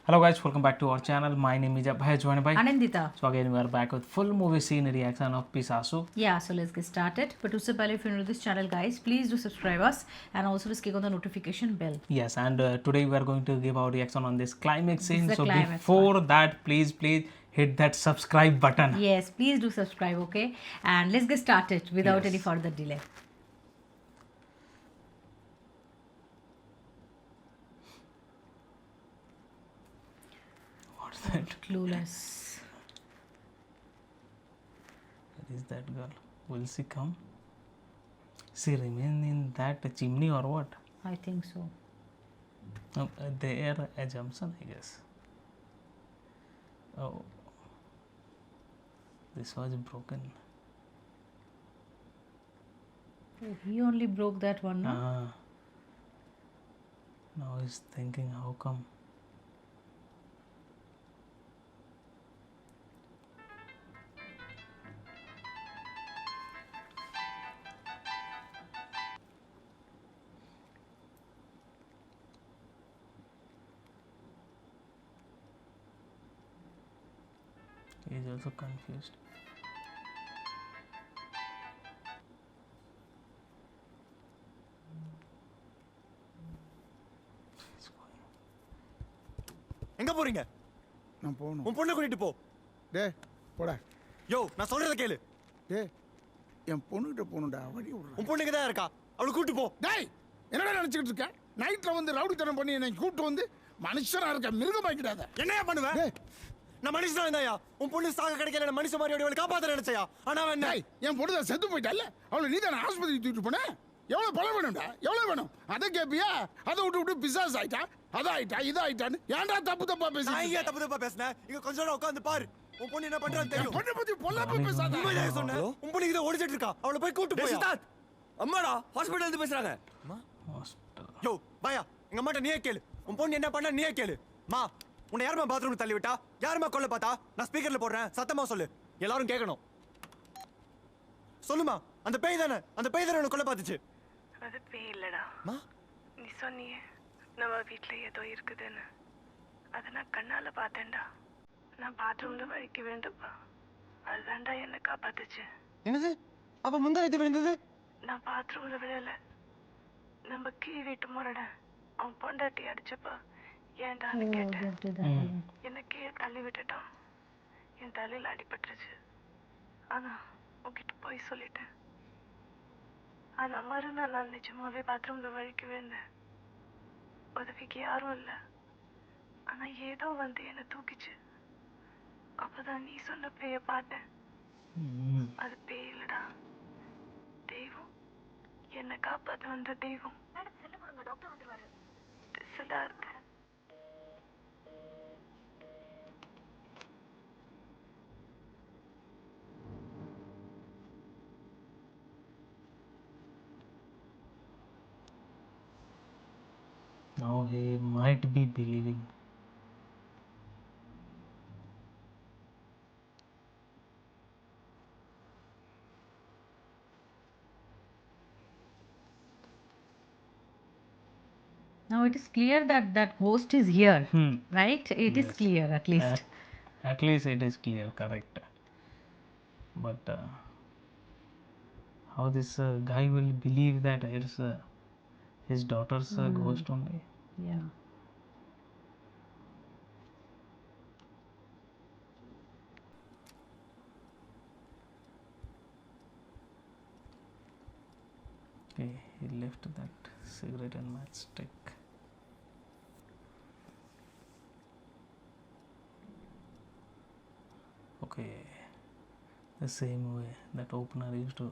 Hello guys, welcome back to our channel. My name is Abhay, joined by Anandita. So again we are back with full movie scene reaction of Pisasu. Yeah, so let's get started. But उससे पहले if you're new to this channel, guys, please do subscribe us and also just click on the notification bell. Yes, and today we are going to give our reaction on this climax scene. the So climax before that, please hit that subscribe button. Yes, please do subscribe, okay? And let's get started without Yes. any further delay. What's that? Clueless. Where is that girl? Will she come? She remain in that chimney or what? I think so. Their assumption, I guess. Oh, this was broken. Oh, he only broke that one, no? Now he's thinking, how come? He's also confused. He's going. எங்க போறீங்க? நான் போகணும். உன் பொண்ணை கூட்டிட்டு போ. டே போடா. யோ, நான் சொல்றத கேளு. டே என் பொண்ணுகிட்ட போகணும்டா, வழி விடுறா. உன் பொண்ணுக்கு தான் இருக்கா. அவளை கூட்டிட்டு போ. டேய் என்னடா நினைச்சிட்டு இருக்க? நைட்ல வந்து ரவுடித்தனம் பண்ணி என்னை கூப்பிட்டு வந்து மனுஷனா இருக்க மிருகமாக்கிடாத. என்னையா பண்ணுவ? டேய் நான் மனுஷனா இருந்தாயா? உன் பொண்ணு சாக கிடைக்கல, நான் மனுஷ மாதிரி அவளை காப்பாத்த நினைச்சயா? ஆனா அவன் என்ன? டேய் என் பொண்ணு தான் செத்து போயிட்டால, அவளை நீ தானே ஆஸ்பத்திரிக்கு தூக்கிட்டு போன? எவ்வளவு பணம் வேணும்டா? எவ்வளவு வேணும்? அதை கேப்பியா? அதை விட்டு பிசாஸ் ஆயிட்டா, அதாயிட்டா இதாயிட்டான்னு ஏன்டா தப்பு தப்பா நான் பேசி? ஏன் தப்பு தப்பா பேசுனேன்? இங்க கொஞ்ச நேரம் உட்கார்ந்து பாரு. உன் பொண்ணு என்ன பண்றான்னு என் தெரியும். பொண்ணை பத்தி பொல்லாப்ப பேசாத. உண்மையா சொன்னேன். உன் பொண்ணு இத ஓடிச்சிட்டு இருக்கா. அவளை போய் கூட்டிட்டு போயா. அம்மாடா ஹாஸ்பிடல்ல இருந்து பேசுறாங்க. Hospital. யோ, பாயா. எங்க அம்மாட்ட நீயே கேளு. உன் பொண்ணு என்ன பண்ணா நீயே கேளு. மா, உன்னை யாருமா பாத்ரூம் தள்ளி விட்டா? யாருமா கொல்ல பார்த்தா? நான் ஸ்பீக்கர்ல போடுறேன். சத்தமா சொல்லு. எல்லாரும் கேட்கணும். சொல்லுமா. அந்த பேய் தானே உன்னை கொல்ல பார்த்துச்சு. அது பேய் இல்லடா. மா, நீ சொன்னியே நம்ம வீட்டில் ஏதோ இருக்குதுன்னு, அதை நான் கண்ணால பார்த்தேன்டா. நான் பாத்ரூம்ல வழிக்க வேண்டுப்பா, அதுதான்டா என்னை காப்பாத்துச்சு. என்னது? அப்ப முந்தானத்து விழுந்தது? நான் பாத்ரூம்ல விழல, நம்ம கீழ் வீட்டு முரட அவன் பொண்டாட்டி அடிச்சப்பா ஏன்டான்னு கேட்டேன். என்னை கீழே தள்ளி விட்டுட்டான். என் தலையில அடிபட்டுருச்சு. ஆனா உன்கிட்ட போய் சொல்லிட்டேன். ஆனா மறுநாள் நான் நிஜமாவே பாத்ரூம்ல வழிக்க விழுந்தேன். உதவிக்கு யாரும் இல்லை. ஆனா ஏதோ வந்து என்னை தூக்கிச்சு. அப்பதான் நீ சொன்ன பேய பார்த்தேன். அது பேய் இல்லடா, தெய்வம். என்னை காப்பாத்த வந்த தெய்வம். Siddharth. Now he might be believing. Now it is clear that that ghost is here, right? It is Yes. clear at least. At least it is clear, correct. But how this guy will believe that it's his daughter's ghost only? Yeah. Okay, he left that cigarette and matchstick. Okay, the same way that opener used to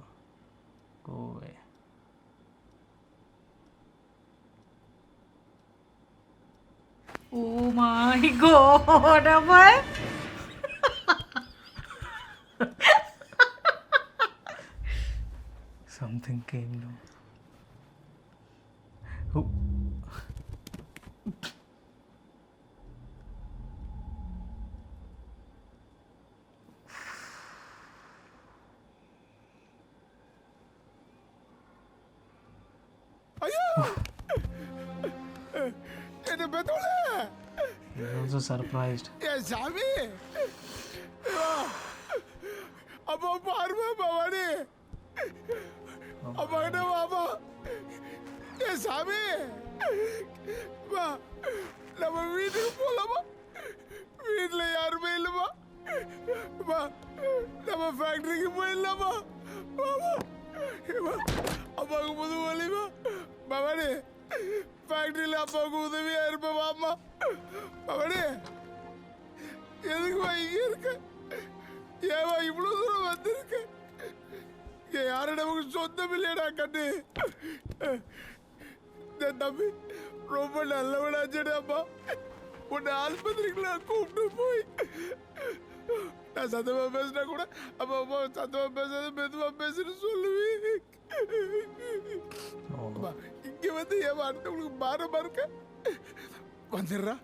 go away. Oh my god, Abhay. Something came down. Oh. He's also surprised. ஏ சாமி அப்பா பாருமா பவானி அப்பா என்ன பாப்பா ஏ சாமி வா நம்ம வீட்டுக்கு போலாமா வீட்டுல யாருமே இல்லைமா வா நம்ம ஃபேக்டரிக்கு போயிடலாமா அப்பாவுக்கு புது வழிமா பவானி ஃபேக்டரியில் அப்பாவுக்கு உதவியா இருப்பேன் வாமா பவானி எதுக்குமா இங்க இருக்க ஏவா இவ்வளவு தூரம் வந்திருக்க யாரும் நமக்கு சொந்தம் இல்லையடா கண்ணு தம்பி ரொம்ப நல்லவனாச்சடாப்பா உன்னை ஆஸ்பத்திரிக்குலாம் கூப்பிட்டு போய் நான் சத்தமா பேசினா கூட அப்பா அப்பா சத்தமா பேசாத மெதுவா பேசுன்னு சொல்லுவேன் இங்க வந்து ஏன் அடுத்தவங்களுக்கு பாரமா இருக்க வந்துடுறா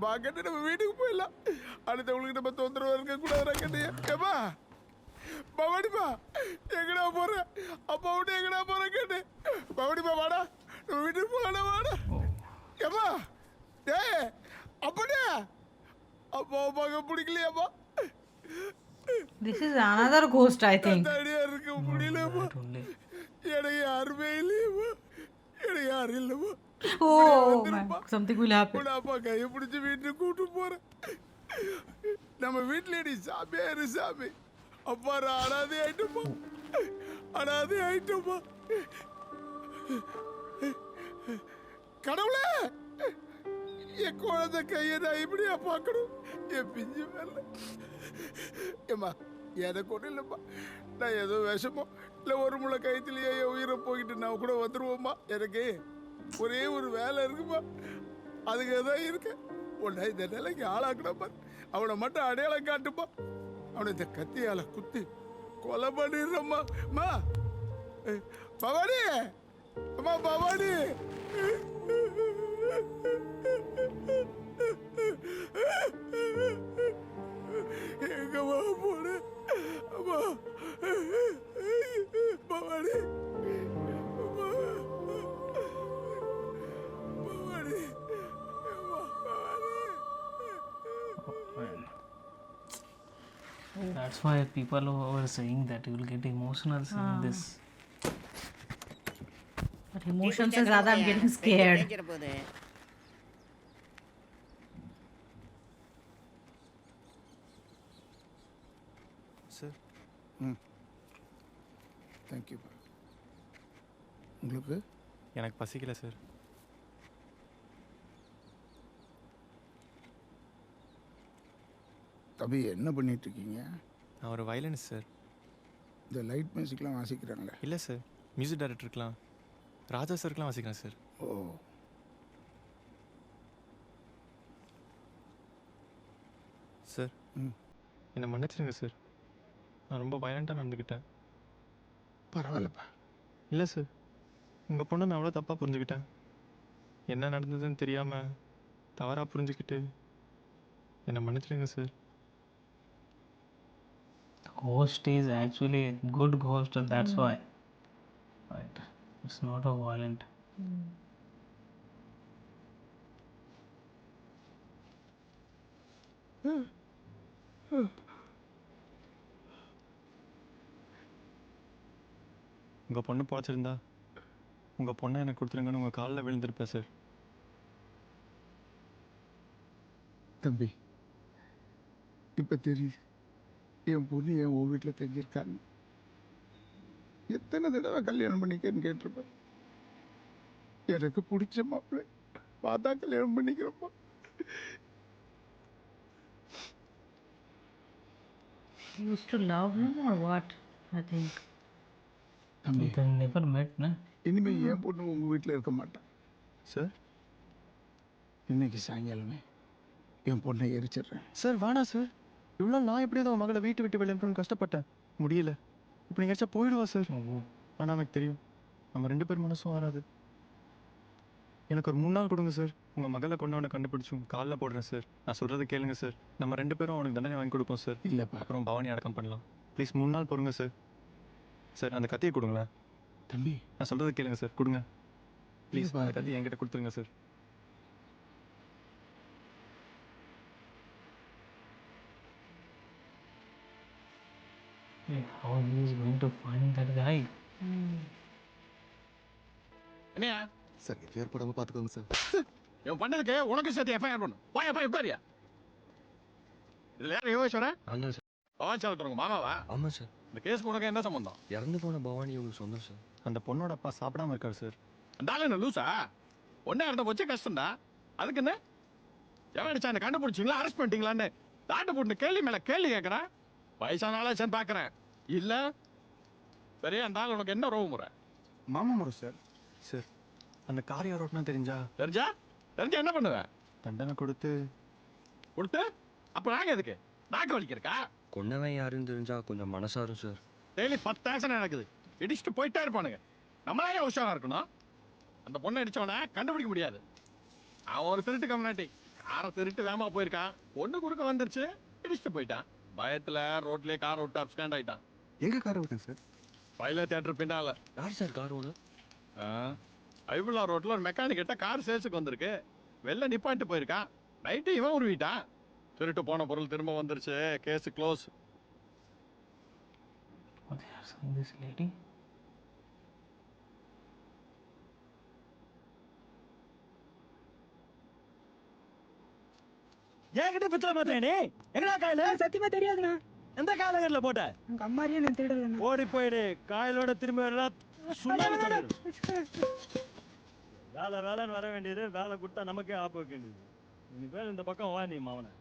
வாங்கட்டு நம்ம வீட்டுக்கு போயிடலாம் அடுத்தவங்களுக்கு நம்ம தொந்தரவா இருக்க கூடாதுடா கண்ணையா ஏமா பவானிப்பா எங்கடா போற அப்பா விட்டு எங்கடா போற கேட்டு பவானிப்பா வாடா நம்ம வீட்டுக்கு போகலாம் வாடா ஏமா டே அப்படியே அப்பா அப்பாவுக்கு பிடிக்கலையாப்பா This is another ghost, I think. தனியா இருக்க முடியலப்பா Only. எனக்கு யாருமே இல்லையம்மா எனக்கு யாரும் இல்லைம்மா Oh man, something will happen. உன் அப்பா கையை பிடிச்சி வீட்டுக்கு கூட்டு போறேன் நம்ம வீட்டுல நீ சாமியா இரு சாமி அப்பா நான் அனாதை ஆயிட்டோமா அனாதை ஆயிட்டோமா கடவுளே என் குழந்தை கையை நான் இப்படியா பார்க்கணும் என் பிஞ்சு மேல ஏம்மா எனக்கு ஒன்றும் இல்லைம்மா நான் ஏதோ விஷமோ இல்லை ஒரு முளை கைத்திலேயே என் உயிரை போய்கிட்டு நான் கூட வந்துடுவோம்மா எனக்கு ஒரே ஒரு வேலை இருக்குமா அதுக்கு தான் இருக்கேன் உன்னை இந்த நிலைக்கு ஆளாக்கணும்ப்பா அவனை மட்டும் அடையாளம் காட்டுப்பா அவனை இந்த கத்தியால குத்தி கொலை பண்ணிடுறம்மா அம்மா பவானி அம்மா பவானி எங்கம்மா போன அம்மா பவானி அம்மா Bhavani That's why people were saying that you will get emotional seeing this. But emotions se zyada I'm getting scared. Sir thank you உங்களுக்கு எனக்கு பசிக்கல சார் தம்பி என்ன பண்ணிட்டு இருக்கீங்க நான் ஒரு வயலன்ஸ் சார் இந்த லைட் மியூசிக்லாம் வாசிக்கிறாங்களே இல்லை சார் மியூசிக் டைரக்டருக்கெலாம் ராஜா சாருக்கெலாம் வாசிக்கிறேன் சார் ஓ சார் ம் என்னை மன்னிச்சிடுங்க சார் நான் ரொம்ப வயலண்ட்டாக நடந்துக்கிட்டேன் பரவாயில்லப்பா இல்லை சார் உங்கள் பொண்ணை நான் அவ்வளோ தப்பாக புரிஞ்சுக்கிட்டேன் என்ன நடந்ததுன்னு தெரியாமல் தவறாக புரிஞ்சுக்கிட்டு என்னை மன்னிச்சிடுங்க sir Ghost is actually a good ghost, and that's why. Right. It's not a violent. உங்கள் பொண்ணு பொழைச்சிருந்தா உங்கள் பொண்ணை எனக்கு கொடுத்துருங்கன்னு உங்கள் காலில் விழுந்திருப்பேன் சார் தம்பி இப்போ தெரியுது என் பொண்ணு என் உன் வீட்டில் தெரிஞ்சிருக்காங்க எத்தனை தடவை கல்யாணம் பண்ணிக்கன்னு கேட்டிருப்பேன் எனக்கு பிடிச்ச மாப்பிள்ளை பார்த்தா கல்யாணம் பண்ணிக்கிறப்பா You used to love him or what? I think. தம்பி They never met, na? இனிமே என் பொண்ணு உங்க வீட்டில் இருக்க மாட்டான் சார் இன்னைக்கு சாயங்காலமே என் பொண்ணை எரிச்சிடுறேன் சார் வேணாம் சார் இவ்வளோ நான் எப்படி தான் மகளை வீட்டு விட்டு வெளியே கஷ்டப்பட்டேன் முடியல இப்போ நீங்கள் எச்சா போயிடுவா சார் ஆனால் எனக்கு தெரியும் நம்ம 2 பேர் மனசும் வராது எனக்கு ஒரு 3 நாள் கொடுங்க சார் உங்கள் மகளை கொண்டாட கண்டுபிடிச்சி உங்கள் காலில் போடுறேன் சார் நான் சொல்கிறத கேளுங்க சார் நம்ம 2 பேரும் அவனுக்கு தண்டனை வாங்கி கொடுப்போம் சார் இல்லைப்பா அப்புறம் பவானி அடக்கம் பண்ணலாம் ப்ளீஸ் 3 நாள் பொறுங்க சார் சார் அந்த கத்தியை கொடுங்களேன் தம்பி நான் சொல்கிறத கேளுங்க சார் கொடுங்க ப்ளீஸ் இல்லைப்பா. அந்த கத்தியை என்கிட்ட கொடுத்துருங்க sir How he is going to find that guy? என்னையா சார் எஃப்ஐஆர் போடாமல் பார்த்துக்கோங்க சார். இவன் பண்ணதுக்கு உனக்கு சேர்த்து எஃப்ஐஆர் பண்ணும். போய் உட்காரியா. இதுல யார் யோகேஸ்வரன்? ஆமாம் சார். பவான் சாலத்துறவங்க மாமாவா? ஆமாம் சார். இந்த கேஸ் உனக்கு என்ன சம்பந்தம்? இறந்து போன பவானி உங்களுக்கு சொந்தம் சார். அந்த பொண்ணோட அப்பா சாப்பிடாம இருக்காரு சார். அந்த ஆளு என்ன லூசா? ஒன்னே இறந்த போச்சு கஷ்டம்டா. அதுக்கு என்ன? எவன் அடிச்சா என்ன கண்டுபிடிச்சிங்களா அரெஸ்ட் பண்ணிட்டீங்களான்னு தாட்டு போட்டு கேள்வி மேல கேள்வி கேட்கறேன். வயசான ஆளாச்சான்னு பாக்குறேன். இல்ல சரி அந்த ஆள் உனக்கு என்ன ரோவு முறை? மாமா முறை சார். சார் அந்த கார் யார் ஓட்டினா தெரிஞ்சா தெரிஞ்சா என்ன பண்ணுவேன்? தண்டனை கொடுத்து அப்ப நாங்க எதுக்கு? நாக்கு வலிக்கிறக்கா? கொன்னவன் யாருன்னு தெரிஞ்சா கொஞ்சம் மனசாரும் சார். டெய்லி 10 ஆக்சிடென்ட் நடக்குது. இடிச்சுட்டு போயிட்டே இருப்பானுங்க. நம்மளாலே உஷாரா இருக்கணும். அந்த பொண்ணை அடிச்சவனை கண்டுபிடிக்க முடியாது. அவன் ஒரு திருட்டு கம்னாட்டி காரை திருட்டு வேகமா போயிருக்கான். பொண்ணு குறுக்க வந்துருச்சு, இடிச்சுட்டு போயிட்டான். பயத்துல ரோட்லயே கார் விட்டு அப்ஸ்டாண்ட் ஆயிட்டான். எங்க கார் ஓட்டேன் சார்? பைலர் தியேட்டர் பின்னால யார் சார் கார் ஓனர்? ஐபுல்லா ரோட்ல ஒரு மெக்கானிக் கிட்ட கார் சேல்ஸுக்கு வந்திருக்கு. வெளில நிப்பாட்டு போயிருக்கான். நைட்டு இவன் உருவிட்டான். திருட்டு போன பொருள் திரும்ப வந்துருச்சு. Case close. Oh, they are saying this lady. என்கிட்ட பித்தளை மாட்டேனே எங்கடா காயில? சத்தியமா தெரியாதுண்ணா. எந்த காலகட்டத்துல போட்ட? உங்க அம்மாரியே நான் திருடலண்ணா. ஓடி போயிடு. காயிலோட திரும்பி வரலாம். சும்மாவே வேலை வேலைன்னு வர வேண்டியது. வேலை கொடுத்தா நமக்கே ஆப்பு வைக்க வேண்டியது. இனிமேல் இந்த பக்கம் வா நீ மாவனை.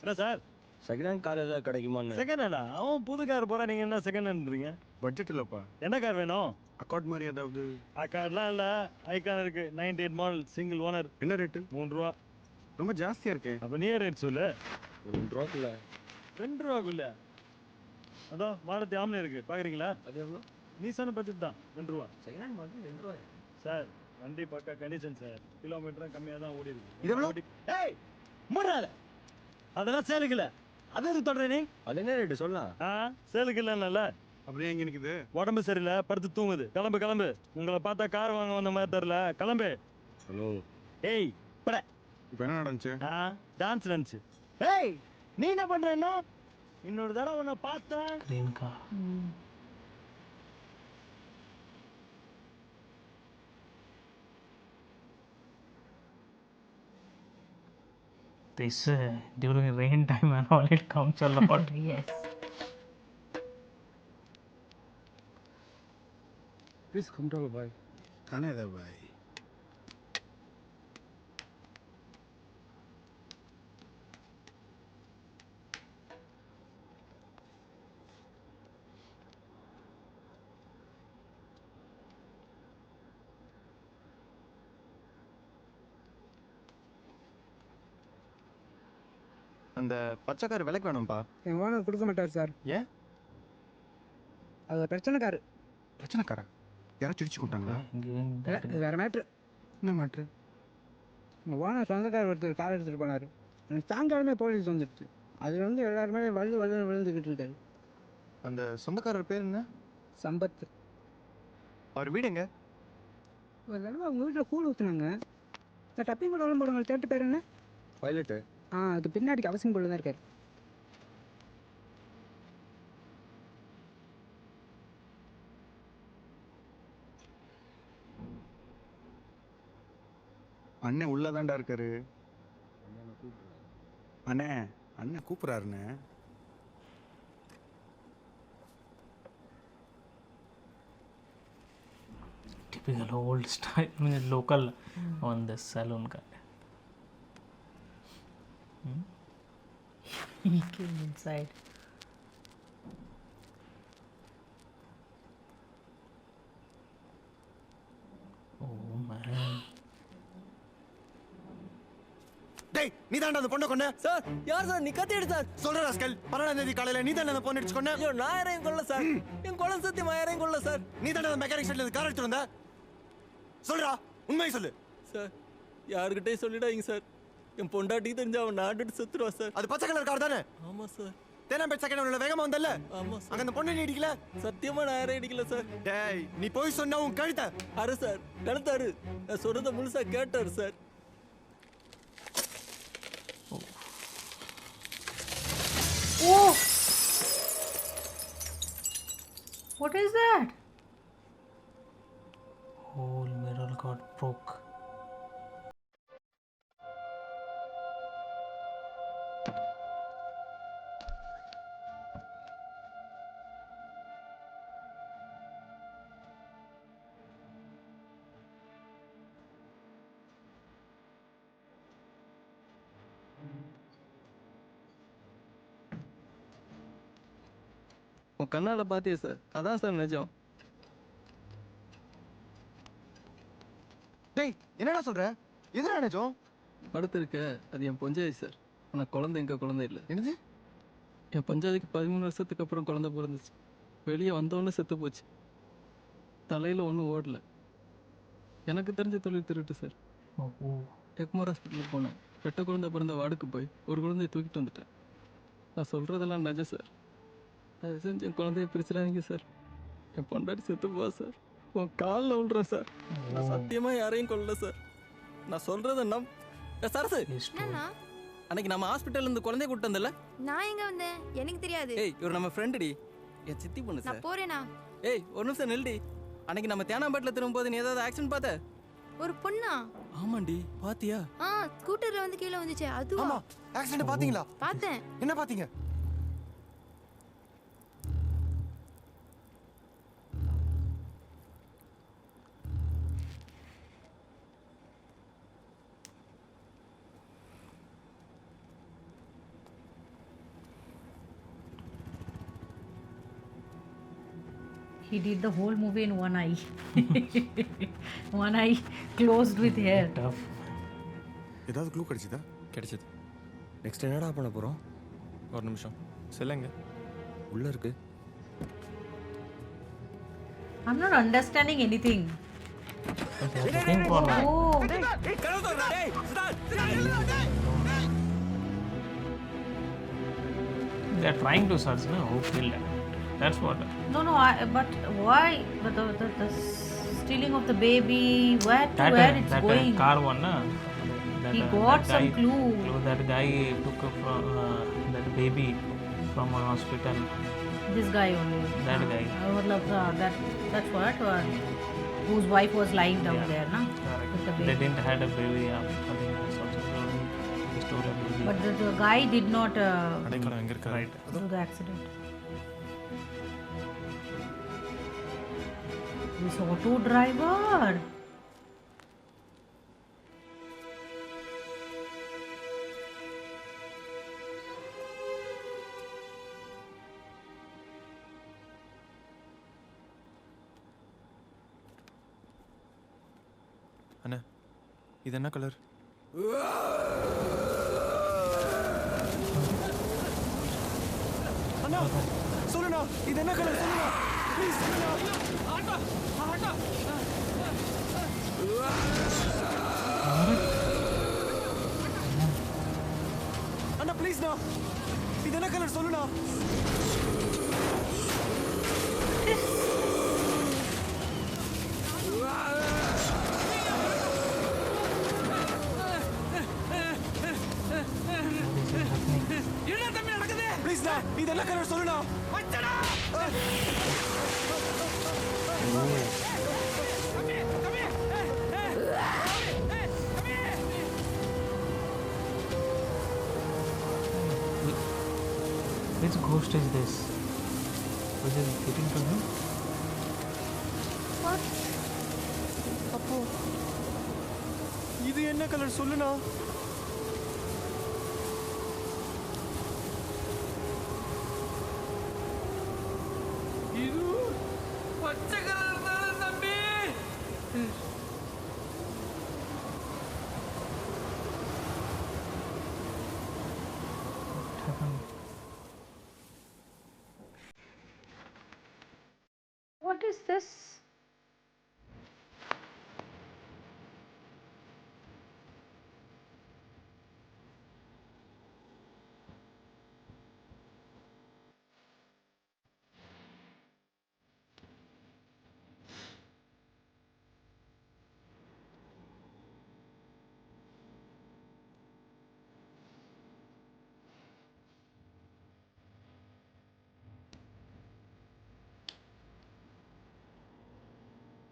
என்ன சார் செகண்ட் ஹேண்ட் கார் ஏதாவது கிடைக்குமான்னு? செகண்ட் ஹேண்டா? அவன் புது கார் போறா, நீங்க என்ன செகண்ட் ஹேண்ட்றீங்க? பட்ஜெட் இல்லப்பா. என்ன கார் வேணும்? அக்கார்ட் மாதிரி ஏதாவது. கார்லாம் இல்ல, ஐகான் இருக்கு. 98 மாடல் சிங்கிள் ஓனர். என்ன ரேட்டு? 3 ரூபா. ரொம்ப ஜாஸ்தியா இருக்கே. அப்ப நீ ரேட் சொல்லு. 2 ரூபாக்குள்ள. 2 ரூபாக்குள்ள? அதோ மாருதி ஆம்னி இருக்கு, பாக்குறீங்களா? அது எவ்வளோ? நீ சொன்ன பட்ஜெட் தான் 2 ரூபா. செகண்ட் ஹேண்ட் மாதிரி 2 ரூபாய் சார் வண்டி பக்கா கண்டிஷன் சார். கிலோமீட்டரும் கம்மியாக தான் ஓடி இருக்கு. இது எவ்வளோ? ஏய் மூடாத, அதெல்லாம் சேலுக்கு இல்லை. அது எதுக்கு தொடர நீ? அது என்ன ரேட்டு சொல்லலாம்? சேலுக்கு இல்லைன்னால. அப்படியே எங்க நிக்குது? உடம்பு சரியில்லை, படுத்து தூங்குது. கிளம்பு. உங்களை பார்த்தா கார் வாங்க வந்த மாதிரி தெரியல. கிளம்பு. ஹலோ. ஏய் பட. இப்போ என்ன நடந்துச்சு? டான்ஸ் நடந்துச்சு. ஏய் நீ என்ன பண்றேன்னா? இன்னொரு தடவை உன்னை பார்த்தேன். Green car. This during rain time and all it comes a lot. Yes. Please come to our bike. खाने दे भाई. அந்த பச்சை கார் விலைக்கு வேணும்ப்பா. என் ஓனர் கொடுக்க மாட்டார் சார். ஏன்? அது பிரச்சனைக்காரு. பிரச்சனைக்காரா? யாராச்சும் இடிச்சு கொண்டாங்களா? Giving that இது வேற மேட்ரு. என்ன மேட்ரு? உங்கள் ஓனர் சொந்தக்கார் ஒருத்தர் கார் எடுத்துகிட்டு போனார். எனக்கு சாயங்காலமே போலீஸ் வந்துடுச்சு. அது வந்து எல்லாருமே வலு விழுந்துக்கிட்டு இருக்காரு. அந்த சொந்தக்காரர் பேர் என்ன? சம்பத். அவர் வீடு எங்க? ஒரு தடவை அவங்க வீட்டில் கூழ் ஊற்றுனாங்க. இந்த டப்பிங் கூட போடுங்க. தேட்டு பேர் என்ன? பைலட்டு. அது பின்னாடிக்கு அவசியம் போல தான் இருக்காரு. அண்ணன் உள்ளதாண்டா இருக்காரு. அண்ணே அண்ணன் கூப்பிட்றாருண்ணே. typical old style, I mean local on the saloon car. He came inside. Oh man. டேய் நீ தாண்டா அந்த பொண்ணை கொன்ன? சார் யார் சார் நீ கத்தி எடுத்தார்? சொல்ற ராஸ்கல். 12ஆம் தேதி காலையில நீ தாண்டா அந்த பொண்ணை அடிச்சு கொன்ன? ஐயோ நான் யாரையும் கொல்ல சார். என் கொலை சத்தியமா யாரையும் கொல்ல சார். நீ தாண்டா அந்த மெக்கானிக் ஷெட்ல கார் எடுத்து வந்த? சொல்றா உண்மையை சொல்லு. சார் யாருக்கிட்டே சொல்லிடாதீங்க சார். என் பொண்டாட்டிக்கு தெரிஞ்சு அவன் நாட்டுட்டு செத்துருவா சார். அது பச்சை கலர் கார் தானே? ஆமா சார். தேனாம்பேட் செகண்ட் உள்ள வேகமா வந்தல்ல ஆமா சார் அங்க அந்த பொண்ணு நீ அடிக்கல சத்தியமா நான் யாரையும் அடிக்கல சார் டேய் நீ போய் சொன்னா உன் கழுத்த அரு சார் கழுத்தாரு நான் சொல்றத முழுசா கேட்டாரு sir Oh! What is that? Whole mirror got broke. உன் கண்ணால பாத்தியே சார் அதான் சார் நிஜம் டேய் என்னடா சொல்ற எதுடா நிஜம் படுத்திருக்க அது என் பஞ்சாயத்து சார் ஆனா குழந்தை எங்க குழந்தை இல்லை என்னது என் பஞ்சாயத்துக்கு 13 வருஷத்துக்கு அப்புறம் குழந்தை பிறந்துச்சு வெளியே வந்தவொடனே செத்து போச்சு தலையில ஒன்றும் ஓடல எனக்கு தெரிஞ்ச தொழில் திருட்டு சார் எக்மோர் ஹாஸ்பிட்டலுக்கு போனேன் ரெட்டை குழந்தை பிறந்த வார்டுக்கு போய் ஒரு குழந்தைய தூக்கிட்டு வந்துட்டேன் நான் சொல்றதெல்லாம் நிஜம் சார் அது செஞ்சு என் குழந்தைய பிரிச்சிடாதீங்க சார் என் பொண்டாட்டி செத்து போவா சார் உன் காலில் விழுறேன் சார் நான் சத்தியமா யாரையும் கொல்லல சார் நான் சொல்றத சரசு என்னண்ணா அன்னைக்கு நம்ம ஹாஸ்பிட்டல்ல இருந்து குழந்தைய கூட்டு வந்தல நான் எங்க வந்தேன் எனக்கு தெரியாது ஏய் இவர் நம்ம ஃப்ரெண்டுடி என் சித்தி பொண்ணு சார் நான் போறேனா ஏய் ஒரு நிமிஷம் நில்டி அன்னைக்கு நம்ம தேனாம்பேட்டில் திரும்பும்போது நீ ஏதாவது ஆக்சிடென்ட் பார்த்த ஒரு பொண்ணா ஆமாண்டி பாத்தியா ஸ்கூட்டர்ல வந்து கீழே வந்துச்சு அதுவா ஆமா ஆக்சிடென்ட் பாத்தீங்களா பார்த்தேன் என்ன பாத்தீங்க He did the whole movie in one eye. One eye closed with hair. Tough. ஏதாவது க்ளூ கிடைச்சதா கிடைச்சது நெக்ஸ்ட் என்னடா பண்ண போகிறோம் ஒரு நிமிஷம் செல்லுங்க உள்ளே இருக்கு I'm not understanding anything. They're looking for Oh, they're trying to search, no? Who killed her? That's what. no, but why the stealing of the baby? Where to That where it's that going? car one, na? That, He got that some guy- clue. That guy took from that baby from a hospital. This guy only. That guy. That's what whose wife was lying down Yeah. there, na? Correct. With the They baby. didn't had a baby. Something else also. They stole a baby. But the guy did not அடைக்கலம் எங்க இருக்கா Right. do the accident. This auto driver. அண்ணா இது என்ன colour அண்ணா சொல்லுண்ணா இது என்ன colour சொல்லுண்ணா please சொல்லுண்ணா அண்ணா ப்ளீஸ்ண்ணா இது என்ன colour சொல்லுண்ணா ப்ளீஸ்ண்ணா இது என்ன colour சொல்லுண்ணா Which ghost is this? Was it getting to him? அப்போ இது என்ன colour சொல்லுண்ணா What happened? What is this?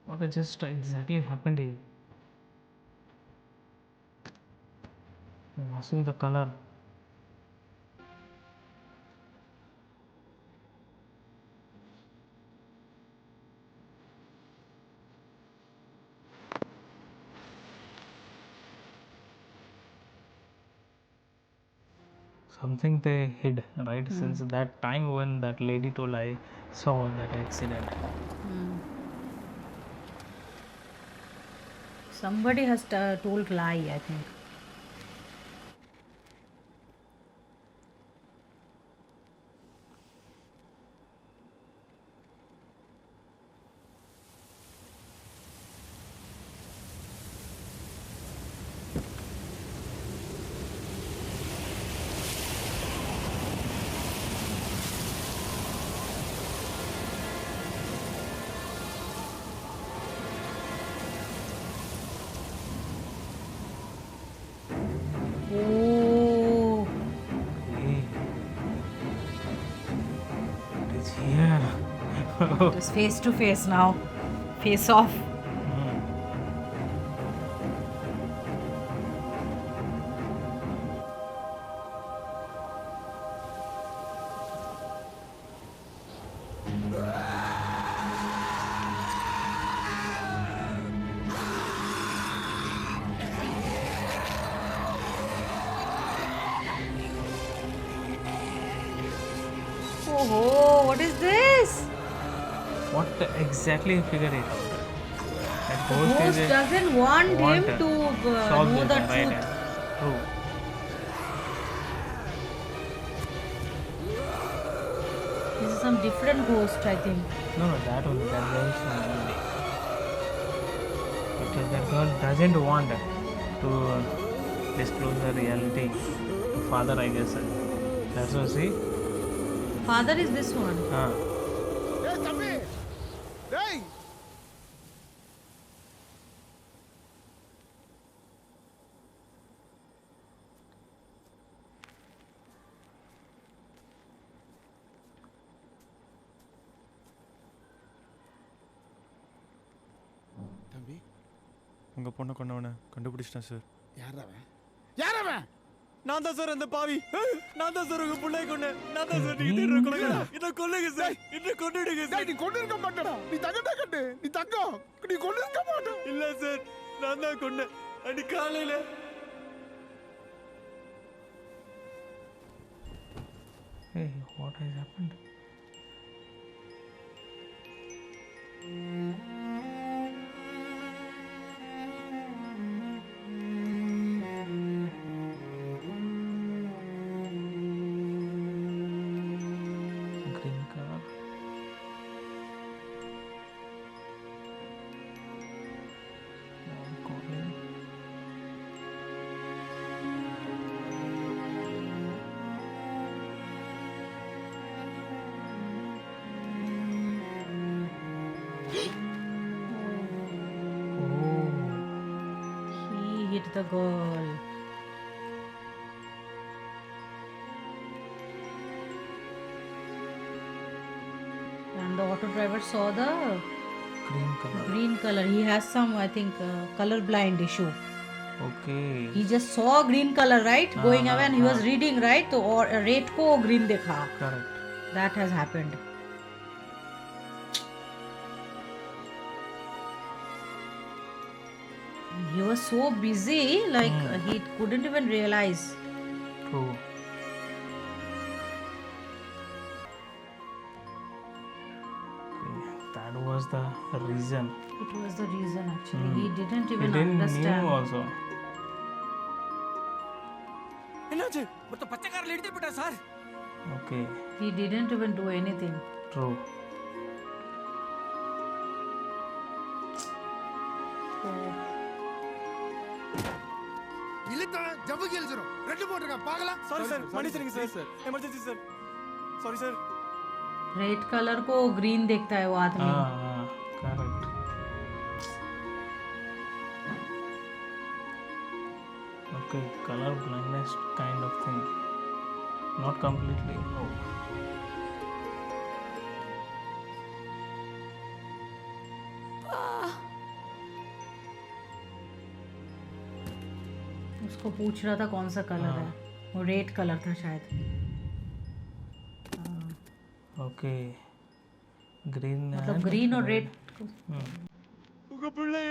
What just exactly happened here? I'm asking the color. Something they hid, right? Since that time when that lady told, I saw that accident. Somebody has told lie, I think. Oh, Hey, it is here. it is face to face now. Face off. Oh, what is this? What exactly figure it out? That ghost Ghost is a doesn't want him want to solve know this, the right? truth. True. This is some different ghost, I think. No, that only, that girl's only. Because that girl doesn't want to disclose the reality to father, I guess. That's what see. Father is this one. டேய் தம்பி டேய் தம்பி உங்கள் பொண்ணை கொண்டவனை கண்டுபிடிச்சிட்டேன் sir. யார் அவன் யார் அவன் நான் தான் சார் அந்த பாவி. நான் தான் சார் உங்கள் பிள்ளைய கொண்டேன். நான் தான் சார் நீங்கள் கொள்ளுங்க. இதை கொல்லுங்க சார். இதை கொண்டுடுங்க சார். டேய் நீ கொண்டு இருக்க மாட்டடா நீ தங்கடா கட்டு நீ தங்கம் நீ கொண்டு இருக்க மாட்ட இல்லை சார், நான் தான் கொண்டேன். அடி காலையில் Hey, what has happened? Green color. Calling. He hit the girl. And the auto driver saw the Green color. green color. He has some, I think, color blind issue. Okay. He just saw green color, right? Going away, and he was reading, right? तो और red को green देखा. Correct. That has happened. He was so busy, like he couldn't even realize. True. Okay, that was the reason. It was the reason actually. He didn't He even didn't understand. knew also. என்னாச்சு? ஒருத்தர் பச்சை காரில் எடுத்துட்டு போயிட்டா sir. Okay. He didn't even do anything. True. இழுத்தவன் ஜவ்வு கிழிச்சிரும் ரெண்டு போட்டுருக்கான் பார்க்கலாம் sorry sir, மன்னிச்சிருங்க sir. Emergency sir. Sorry sir. Red colour को ग्रीन देखता है वो आदमी. Correct. Okay, color blindness kind of thing. Not completely. Oh. Ah. उसको पूछ रहा था कौन सा कलर है, वो रेड कलर था शायद. ஓகே க்ரீன் मतलब ग्रीन और रेड. உங்க பிள்ளைய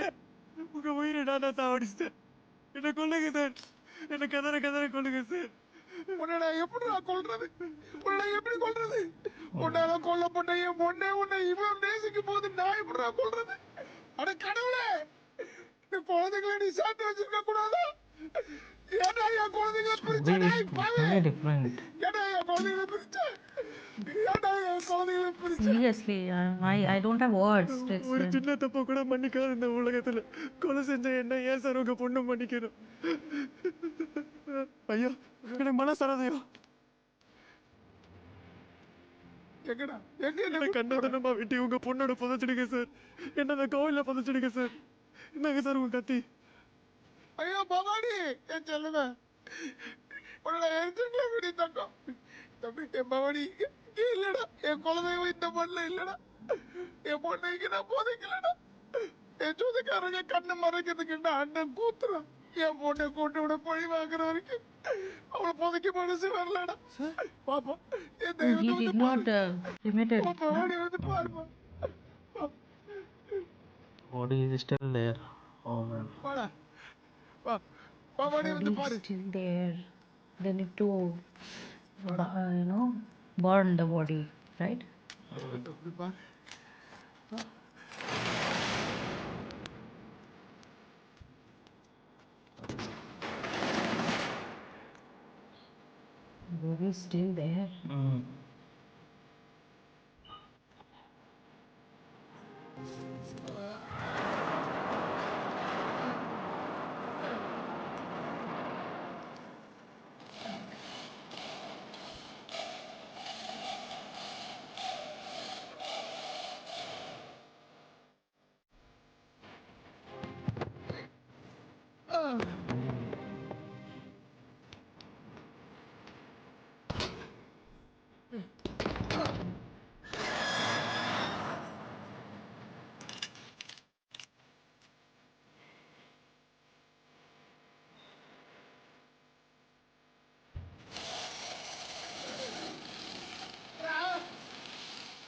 உங்க உயிரை நான் தான் சாவடிச்சிட்டேன். என்ன கொல்லுங்க சார், என்ன கதற கொல்லுங்க சார். உன்னை நான் எப்படி கொல்றது? உன்னை எப்படி கொல்றது? உன்னால கொல்லப்பட்ட என் பொண்ணே உன்னை இவ்வளவு நேசிக்கும் போது நான் எப்படி கொல்றது? அட கடவுளே, இந்த குழந்தைகளை நீ சேர்த்து வச்சிருக்க கூடாதா? ஏன்னா என் குழந்தைகளை பிரிச்ச நாய் பாவி. டிஃப்ரெண்ட். ஏன்னா என் குழந்தைகளை பிரிச்ச. ஏன்னா என் குழந்தைகளை பிரிச்ச. Seriously, I don't have words to ஒரு explain. சின்ன தப்ப கூட மன்னிக்காத இந்த உலகத்துல கொலை செஞ்ச என்ன ஏன் சார் உங்க பொண்ணு மன்னிக்கணும்? ஐயோ எனக்கு மனசரதையோ எங்கடா எங்க என்ன கண்ணதனமா வெட்டி உங்க பொண்ணோட புதைச்சிடுங்க சார். என்ன அந்த கோவில்ல புதைச்சிடுங்க சார். என்னங்க சார் உங்க கத்தி? ஐயோ பவானி, என் செல்லுங்க, உன்னை எடுத்துக்கல விடி தங்கம். தம்பி என் பவானி இங்க இல்லடா, என் குழந்தைங்க இந்த மண்ணில் இல்லடா, என் பொண்ணை இங்க நான் போதைக்கலடா. என் சொந்தக்காரங்க கண்ணை மறைக்கிறதுக்கு என்ன அண்ணன் கூத்துறான். என் பொண்ணை கொண்டு விட பழி வாங்குற வரைக்கும் அவளை புதைக்க மனசு வரலடா. பாப்பா என் He தெய்வத்தை வந்து did not commit it. Bhavani வந்து பாருப்பா. Body is still there. Oh man. வாடா வா, பவானி வந்து Body பாரு. is still there. They need to, burn the body, right? இப்படி பாரு. Body is still there.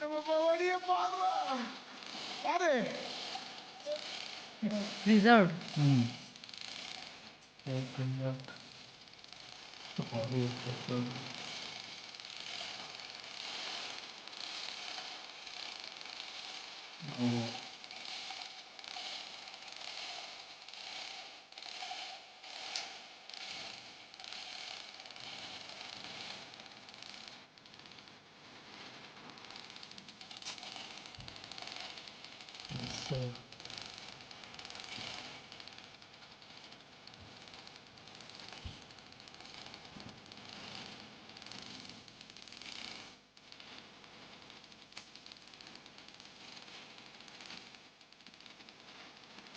நம்ம பவானியை பாருடா. பாரு. Preserved. They bring out the body of the soul. Oh. Yes, sir.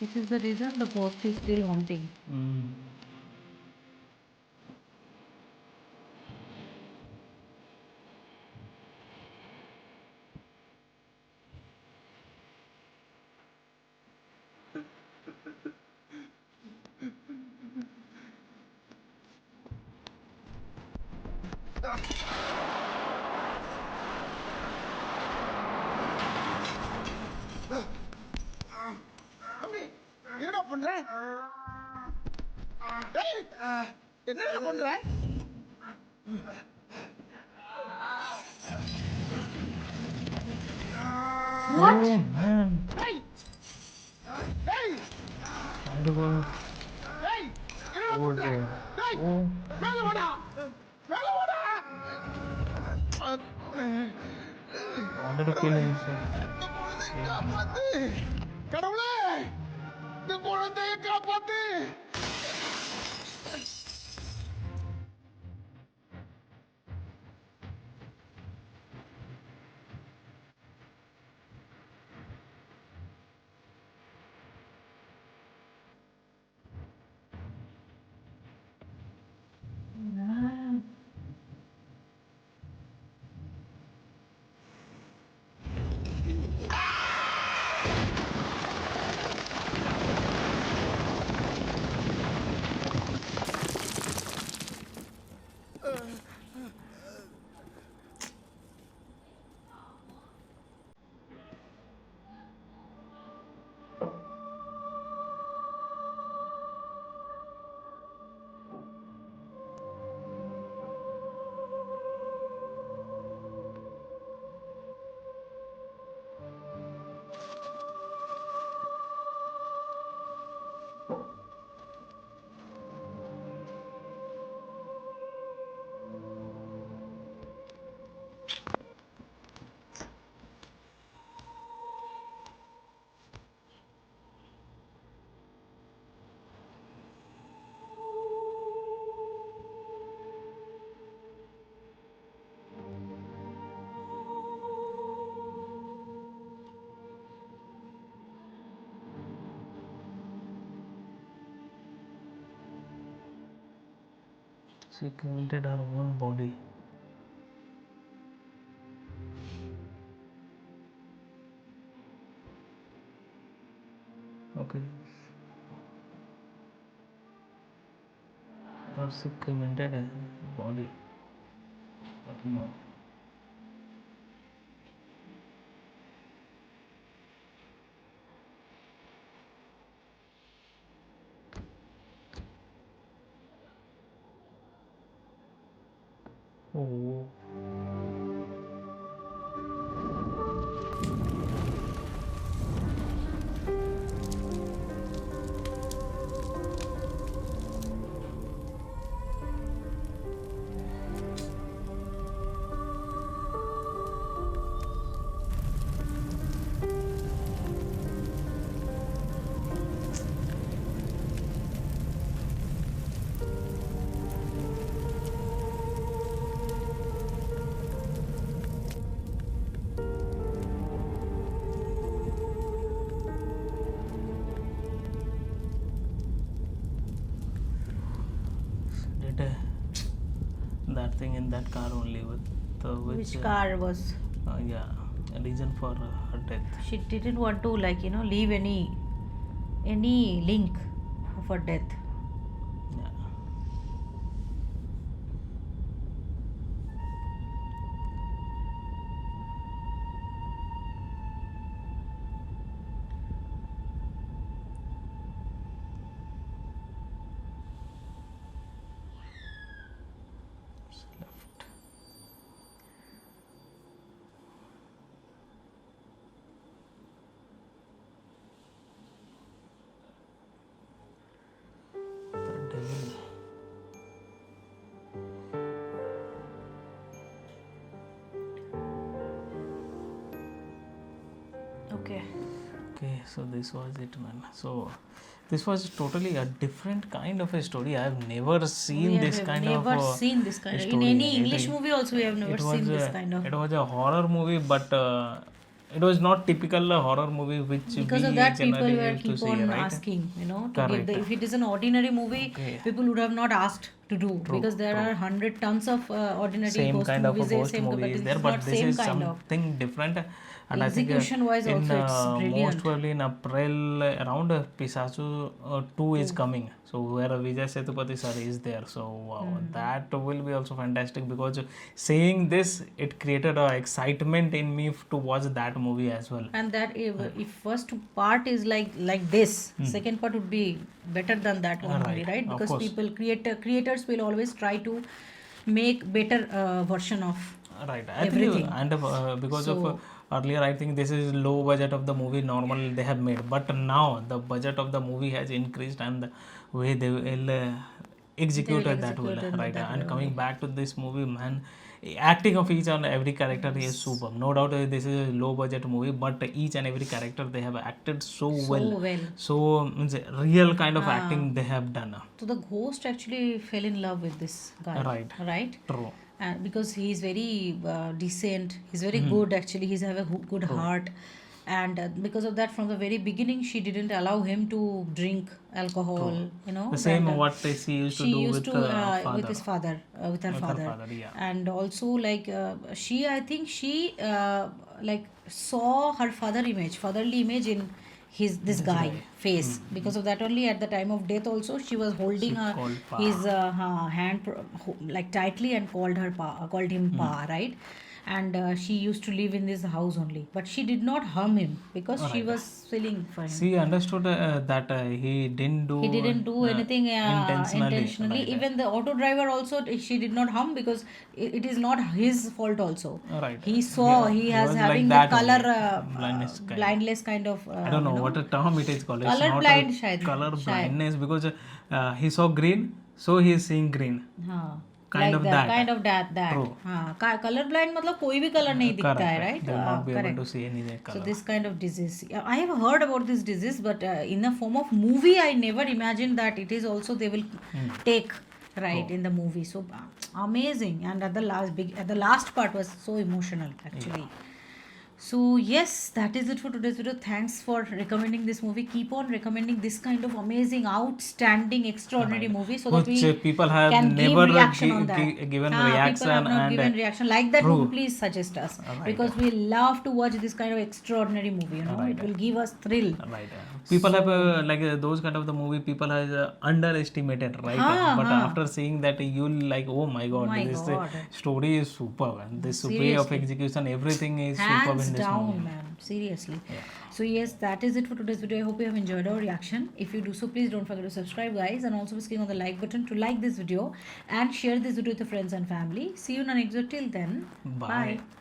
This is the reason the ghost is still haunting. தம்பி, என்னடா பண்ற? டேய், என்னடா பண்ற? What? Oh man. டேய், டேய், And the world. டேய், என்னடா Oh, பண்ற? டேய், oh. மேல வாடா, மேல வாடா. Wanted to kill himself. காப்பாத்து, கடவுளே, இந்த குழந்தையை காப்பாத்து. She cremated her own body. Okay. Or she cremated her body. But no. Oh. Did that thing in that car only with Which car was? Yeah, a reason for her death. She didn't want to leave any link of her death. Yeah. She left. The devil. Okay. Okay, so this was it, man. So this was totally a different kind of a story. I have never seen this kind of never seen this kind of in story. any English movie also we have never seen this kind of. It was a horror movie, but it was not typical horror movie which Because we of that people generally were used to keep see, on right? asking, to give Correct. if it is an ordinary movie, Okay. people would have not asked to do because there are 100 tons of ordinary Same ghost kind of a movies there, ghost same, movie is it's there, not but this same is kind of. something different. And I think Execution-wise in also it's most brilliant. probably in April around Pisasu 2 is coming. So where Vijay Sethupathi sir is there. So wow, that will be also fantastic because seeing this, it created a excitement in me to watch that movie as well. And that if first part is like this, second part would be better than that one only, right? Of Because course. creators will always try to make better version of Right, I everything. think, and because of So- earlier, I think this is low budget of the movie normal they have made, but now the budget of the movie has increased and the way they will execute it that will, right? And coming back to this movie, man, acting of each and every character is superb. No doubt this is a low budget movie, but each and every character they have acted so well. So means real kind of acting they have done. So the ghost actually fell in love with this guy, right? True. And because he is very decent, he's very good actually, he's have a good heart, and because of that from the very beginning she didn't allow him to drink alcohol, The same what she used to do with father. with his father, with her father. Yeah. And also she I think she saw her fatherly image in this guy face. Because of that only at the time of death also she was holding his hand tightly and called him Pa, right? And she used to live in this house only, but she did not harm him because she was feeling for him. She understood that he didn't do anything intentionally. Right. Even the auto driver also she did not harm because it is not his fault also. Right. He saw he has was having like the that color blindness kind. blindness kind of. I don't know what a term it is called. It's Color not blind a shayad. color blindness because he saw green, so he is seeing green. Kind of that. True. Color blind मतलब कोई भी color नहीं दिखता है, right? They will not be able correct. to see any color. So this kind of disease, I have heard about this disease, but in the form of movie, I never imagined that it is also they will take right in the movie. So amazing, and at the last part was so emotional actually. So yes, that is it for today's video. Thanks for recommending this movie. Keep on recommending this kind of amazing, outstanding, extraordinary movie so that Which we people have can never give reaction on that. given People reaction have not and given reaction like that. true. Movie, please suggest us Right. because we love to watch this kind of extraordinary movie. You know, Right. it will give us thrill. Right. People have those kind of the movie people have underestimated, right? But after seeing that, you'll like, oh my god, my this God. story is superb, and this way of Seriously. execution, everything is superb Hands in this down, movie. man. Seriously. So yes, that is it for today's video. I hope you have enjoyed our reaction. If you do so, please don't forget to subscribe, guys, and also click on the like button to like this video and share this video with your friends and family. See you in the next video. Till then, Bye. bye.